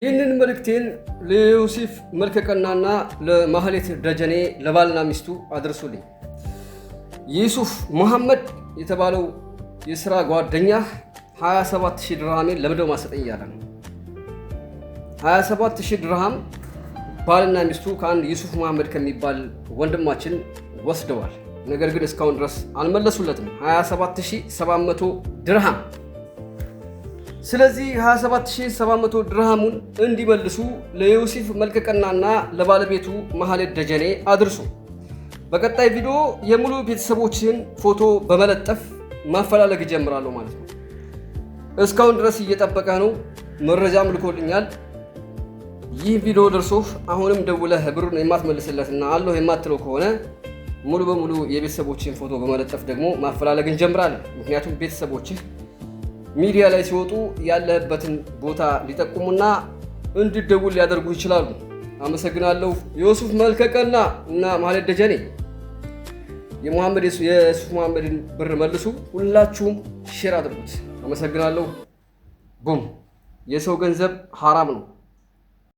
ይህንን መልእክቴን ለዮሴፍ መልከቀናና ለማህሌት ደጀኔ ለባልና ሚስቱ አድርሱልኝ። ዩሱፍ መሐመድ የተባለው የሥራ ጓደኛ 27000 ድርሃሜን ለምደው ማሰጠኝ እያለ ነው። 27000 ድርሃም ባልና ሚስቱ ከአንድ ዩሱፍ መሐመድ ከሚባል ወንድማችን ወስደዋል። ነገር ግን እስካሁን ድረስ አልመለሱለትም። 27700 ድርሃም። ስለዚህ 27700 ድርሃሙን እንዲመልሱ ለዮሴፍ መልከቀናና ለባለቤቱ ማህሌት ደጀኔ አድርሱ። በቀጣይ ቪዲዮ የሙሉ ቤተሰቦችን ፎቶ በመለጠፍ ማፈላለግ ጀምራለሁ ማለት ነው። እስካሁን ድረስ እየጠበቀ ነው። መረጃም ልኮልኛል። ይህ ቪዲዮ ደርሶ አሁንም ደውለህ ብሩን የማትመልስለትና አለሁ የማትለው ከሆነ ሙሉ በሙሉ የቤተሰቦችን ፎቶ በመለጠፍ ደግሞ ማፈላለግ እንጀምራለን። ምክንያቱም ቤተሰቦችህ ሚዲያ ላይ ሲወጡ ያለህበትን ቦታ ሊጠቁሙና እንዲደውል ሊያደርጉ ይችላሉ። አመሰግናለሁ። ዮሴፍ መልከቀና እና ማህሌት ደጀኔ የዩሱፍ መሐመድን ብር መልሱ። ሁላችሁም ሼር አድርጉት። አመሰግናለሁ። ቡም። የሰው ገንዘብ ሐራም ነው።